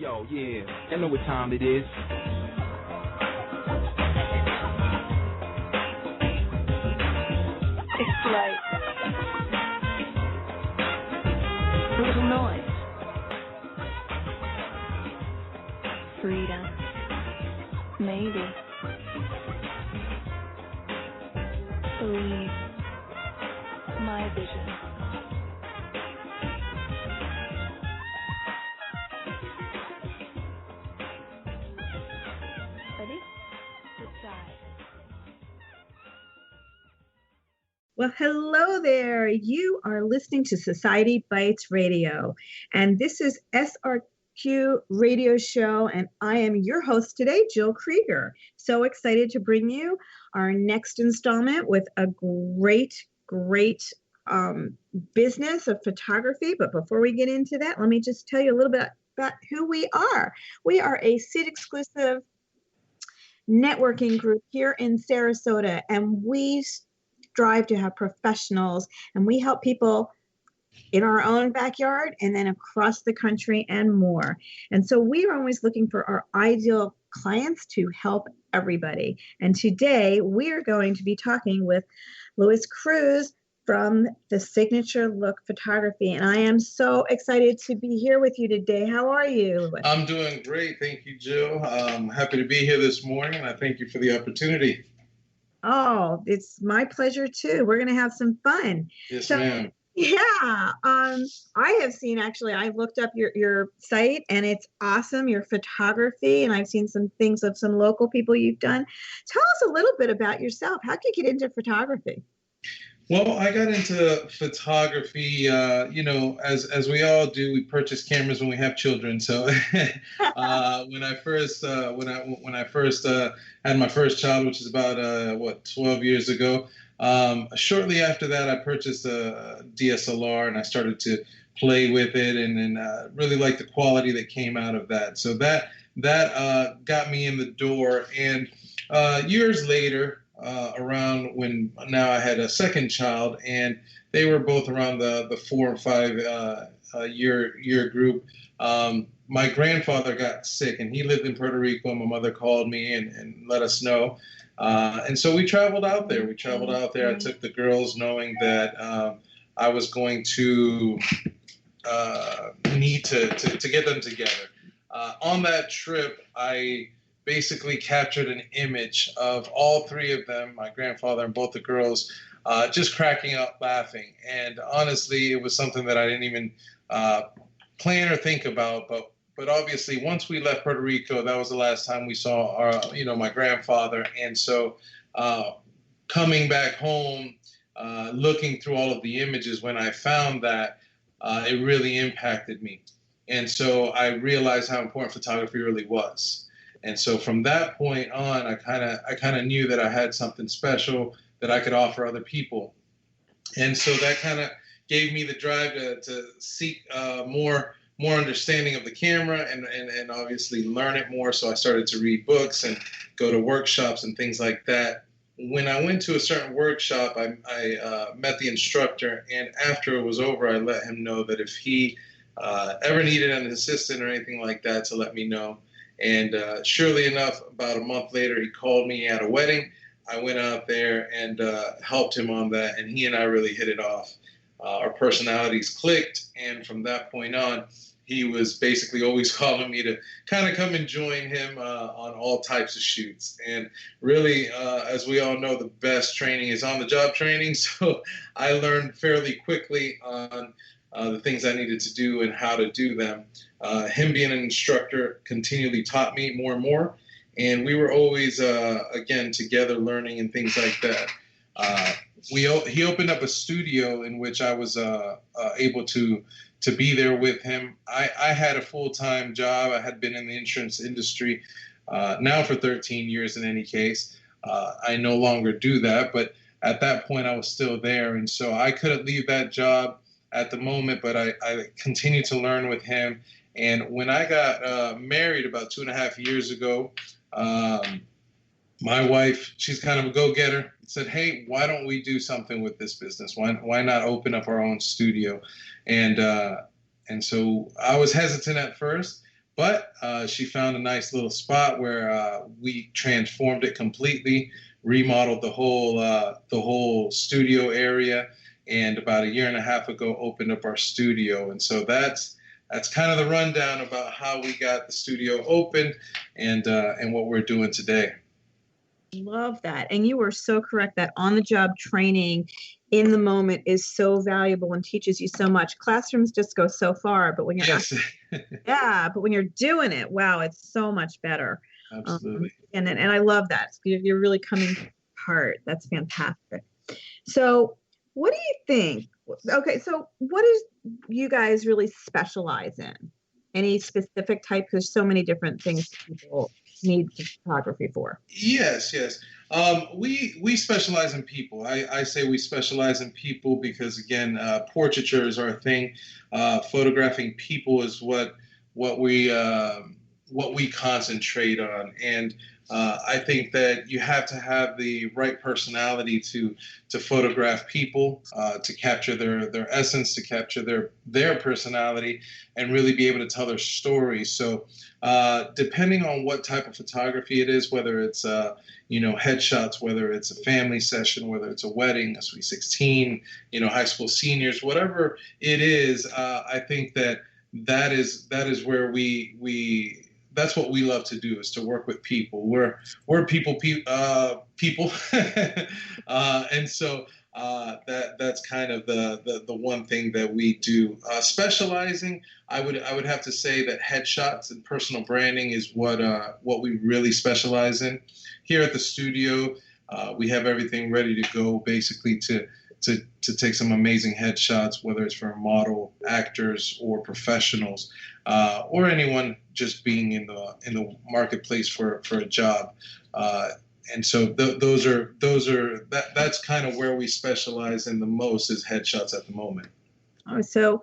Yo, yeah, I know what time it is. It's like a little noise. Freedom. Maybe. Believe. My vision. Ready? Decide. Well, hello there. You are listening to Society Bites Radio, and this is SRQ Radio Show, and I am your host today, Jill Krieger. So excited to bring you our next installment with a great business of photography. But before we get into that, let me just tell you a little bit about who we are. We are a seat-exclusive networking group here in Sarasota, and we strive to have professionals, and we help people in our own backyard and then across the country and more. And so we are always looking for our ideal clients to help everybody. And today we are going to be talking with Luis Cruz from the Signature Look Photography. And I am so excited to be here with you today. How are you, Luis? I'm doing great. Thank you, Jill. I'm happy to be here this morning. I thank you for the opportunity. Oh, it's my pleasure too. We're going to have some fun. Yes, ma'am. Yeah. I have seen, actually, I looked up your site and it's awesome, your photography, and I've seen some things of some local people you've done. Tell us a little bit about yourself. How did you get into photography? Well, I got into photography, as we all do. We purchase cameras when we have children. So when I first had my first child, which is about 12 years ago, shortly after that, I purchased a DSLR and I started to play with it and really liked the quality that came out of that. So that got me in the door. And years later, around when now I had a second child, and they were both around the 4 or 5 year group. My grandfather got sick, and he lived in Puerto Rico. And my mother called me and let us know, and so we traveled out there. I took the girls, knowing that I was going to need to get them together. On that trip, I basically captured an image of all three of them, my grandfather and both the girls, just cracking up laughing. And honestly, it was something that I didn't even plan or think about. But obviously, once we left Puerto Rico, that was the last time we saw my grandfather. And so coming back home, looking through all of the images, when I found that, it really impacted me. And so I realized how important photography really was. And so from that point on, I kind of knew that I had something special that I could offer other people. And so that kind of gave me the drive to seek more understanding of the camera and obviously learn it more. So I started to read books and go to workshops and things like that. When I went to a certain workshop, I met the instructor, and after it was over, I let him know that if he ever needed an assistant or anything like that, to let me know. And surely enough, about a month later, he called me at a wedding. I went out there and helped him on that, and he and I really hit it off. Our personalities clicked, and from that point on, he was basically always calling me to kind of come and join him on all types of shoots. And really, as we all know, the best training is on-the-job training, so I learned fairly quickly on the things I needed to do and how to do them. Him being an instructor continually taught me more and more, and we were always, again, together learning and things like that. He opened up a studio in which I was able to be there with him. I had a full-time job. I had been in the insurance industry now for 13 years in any case. I no longer do that, but at that point I was still there, and so I couldn't leave that job at the moment, but I continued to learn with him. And when I got married about 2.5 years ago, my wife, she's kind of a go-getter, said, hey, why don't we do something with this business? Why not open up our own studio? And so I was hesitant at first, But she found a nice little spot where we transformed it completely, remodeled the whole studio area, and about a year and a half ago opened up our studio. And so that's kind of the rundown about how we got the studio open and what we're doing today. Love that. And you are so correct that on-the-job training in the moment is so valuable and teaches you so much. Classrooms just go so far, but when you're but when you're doing it, wow, it's so much better. Absolutely. And I love that. You're really coming to heart. That's fantastic. So what do you think? Okay, so what is you guys really specialize in? Any specific type? There's so many different things people need photography for. Yes. We specialize in people. I say we specialize in people because, again, portraiture is our thing. Photographing people is what we concentrate on. And I think that you have to have the right personality to photograph people, to capture their essence, to capture their personality, and really be able to tell their story. So depending on what type of photography it is, whether it's headshots, whether it's a family session, whether it's a wedding, a sweet 16, high school seniors, whatever it is, I think that is where that's what we love to do, is to work with people. We're people, and so that's kind of the one thing that we do. Specializing, I would have to say that headshots and personal branding is what we really specialize in. Here at the studio, we have everything ready to go, basically to take some amazing headshots, whether it's for model, actors, or professionals, or anyone just being in the marketplace for a job. And so that's kind of where we specialize in the most, is headshots at the moment. Oh, so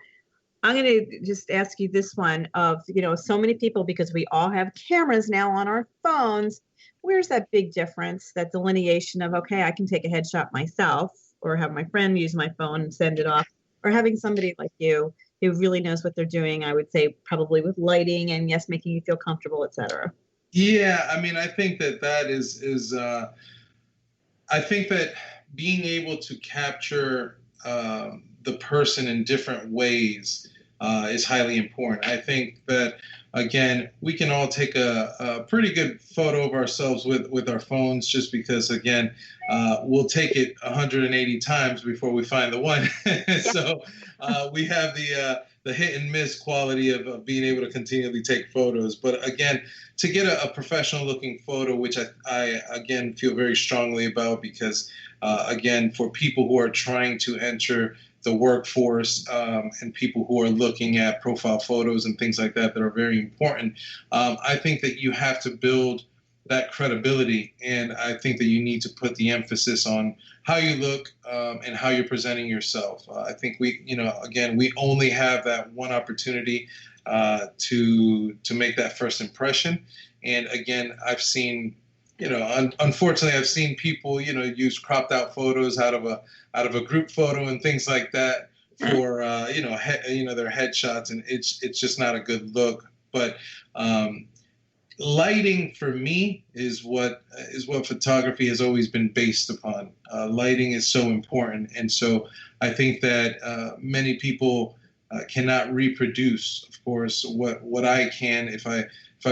I'm going to just ask you this one of, so many people, because we all have cameras now on our phones. Where's that big difference, that delineation of, okay, I can take a headshot myself, or have my friend use my phone and send it off, or having somebody like you who really knows what they're doing, I would say probably with lighting and, yes, making you feel comfortable, et cetera. Yeah, I mean, I think that is I think that being able to capture the person in different ways is highly important. I think that, again, we can all take a pretty good photo of ourselves with our phones, just because, again, we'll take it 180 times before we find the one. So we have the hit and miss quality of being able to continually take photos. But again, to get a professional looking photo, which I again feel very strongly about, because again, for people who are trying to enter the workforce, and people who are looking at profile photos and things like that are very important, I think that you have to build that credibility, and I think that you need to put the emphasis on how you look and how you're presenting yourself. I think we only have that one opportunity to make that first impression. And again, I've seen, unfortunately, I've seen people, use cropped out photos out of a group photo and things like that for their headshots, and it's just not a good look. But lighting for me is what photography has always been based upon. Lighting is so important, and so I think that many people cannot reproduce, of course, what I can if I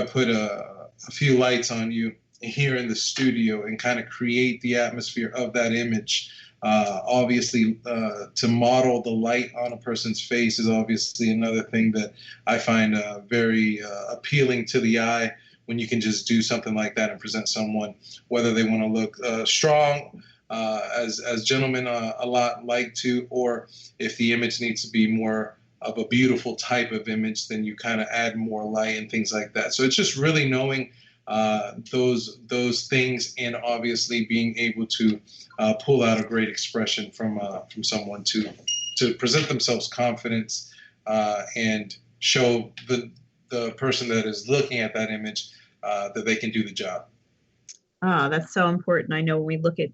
put a few lights on you here in the studio and kind of create the atmosphere of that image. Obviously, to model the light on a person's face is obviously another thing that I find very appealing to the eye, when you can just do something like that and present someone, whether they want to look strong, as gentlemen a lot like to, or if the image needs to be more of a beautiful type of image, then you kind of add more light and things like that. So it's just really knowing those things, and obviously being able to pull out a great expression from someone to present themselves confidence, and show the person that is looking at that image that they can do the job. Oh, that's so important. I know when we look at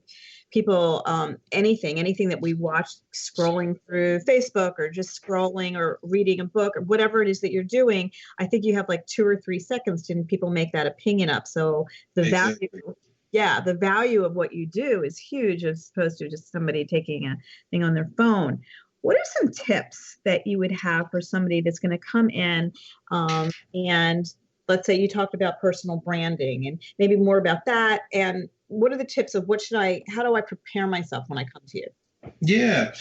people, anything that we watch scrolling through Facebook or just scrolling or reading a book or whatever it is that you're doing, I think you have like 2 or 3 seconds and people make that opinion up. So the Exactly. value, yeah, the value of what you do is huge as opposed to just somebody taking a thing on their phone. What are some tips that you would have for somebody that's going to come in and let's say you talked about personal branding and maybe more about that. And what are the tips of how do I prepare myself when I come to you? Yeah.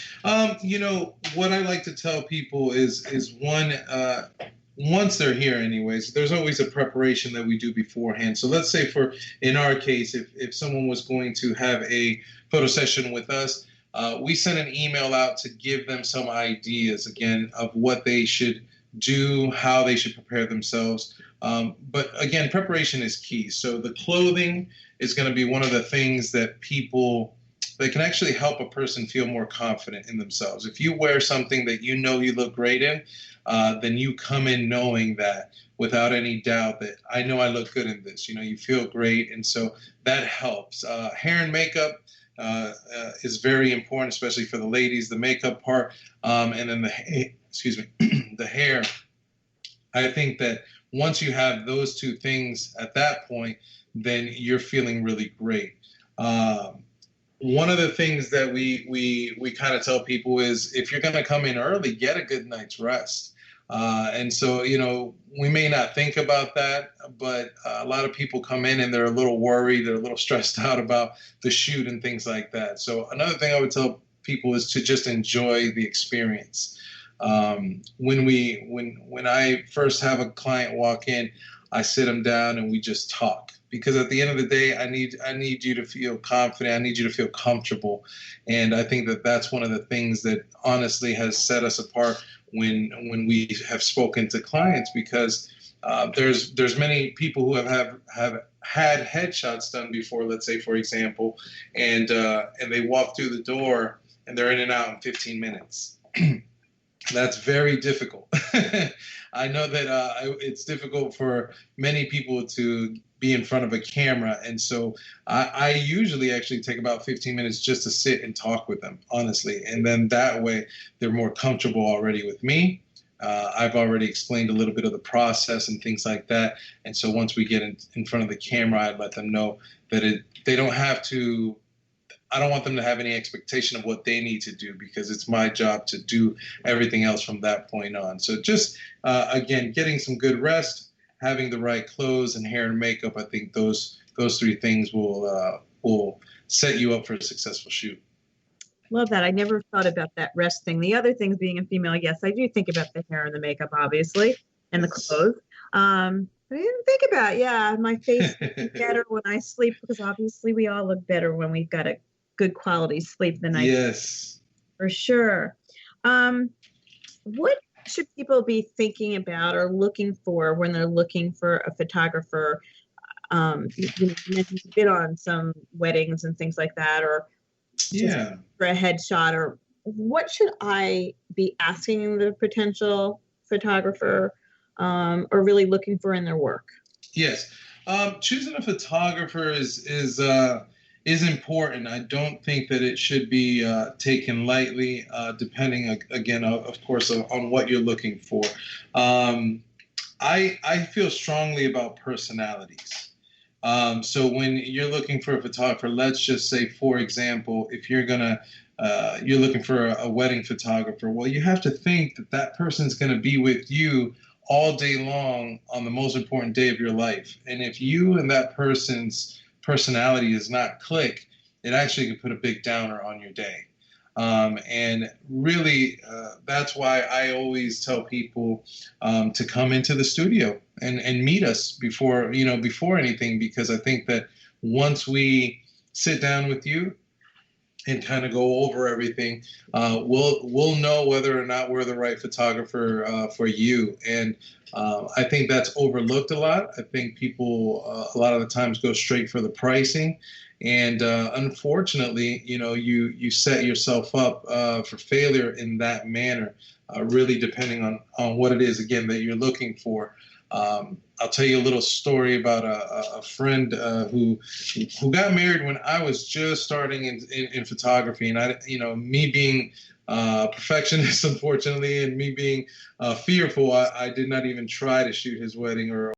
What I like to tell people is one, once they're here anyways, there's always a preparation that we do beforehand. So let's say in our case, if someone was going to have a photo session with us, we send an email out to give them some ideas, again, of what they should do, how they should prepare themselves. But again, preparation is key. So the clothing is going to be one of the things that can actually help a person feel more confident in themselves. If you wear something that you know you look great in, then you come in knowing that without any doubt that I know I look good in this. You feel great. And so that helps. Hair and makeup is very important, especially for the ladies, the makeup part. And then the hair. I think that once you have those two things at that point, then you're feeling really great. One of the things that we kind of tell people is if you're going to come in early, get a good night's rest. And so, we may not think about that, but a lot of people come in and they're a little worried, they're a little stressed out about the shoot and things like that. So another thing I would tell people is to just enjoy the experience. When I first have a client walk in, I sit them down and we just talk, because at the end of the day, I need you to feel confident. I need you to feel comfortable. And I think that that's one of the things that honestly has set us apart when we have spoken to clients, because there's many people who have had headshots done before, let's say, for example, and they walk through the door and they're in and out in 15 minutes. That's very difficult. I know that it's difficult for many people to be in front of a camera. And so I usually actually take about 15 minutes just to sit and talk with them, honestly. And then that way they're more comfortable already with me. I've already explained a little bit of the process and things like that. And so once we get in front of the camera, I'd let them know that they don't have to. I don't want them to have any expectation of what they need to do, because it's my job to do everything else from that point on. So just, again, getting some good rest, having the right clothes and hair and makeup, I think those 3 things will set you up for a successful shoot. Love that. I never thought about that rest thing. The other things, being a female, yes, I do think about the hair and the makeup, obviously, and the clothes. I didn't think about, my face looks better when I sleep, because obviously we all look better when we've got a good quality sleep the night. Yes, for sure. What should people be thinking about or looking for when they're looking for a photographer? You mentioned a bit on some weddings and things like that, or for a headshot, or what should I be asking the potential photographer or really looking for in their work? Yes. Choosing a photographer is important. I don't think that it should be taken lightly, depending, again, of course, on what you're looking for. I feel strongly about personalities. So when you're looking for a photographer, let's just say, for example, if you're looking for a wedding photographer, well, you have to think that person's going to be with you all day long on the most important day of your life. And if you and that person's personality does not click, it actually can put a big downer on your day. And really, that's why I always tell people to come into the studio and meet us before anything, because I think that once we sit down with you and kind of go over everything, we'll know whether or not we're the right photographer for you. And I think that's overlooked a lot. I think people a lot of the times go straight for the pricing. And unfortunately, you set yourself up for failure in that manner, really depending on what it is, again, that you're looking for. I'll tell you a little story about a friend who got married when I was just starting in photography, and me being perfectionist, unfortunately, and me being fearful, I did not even try to shoot his wedding or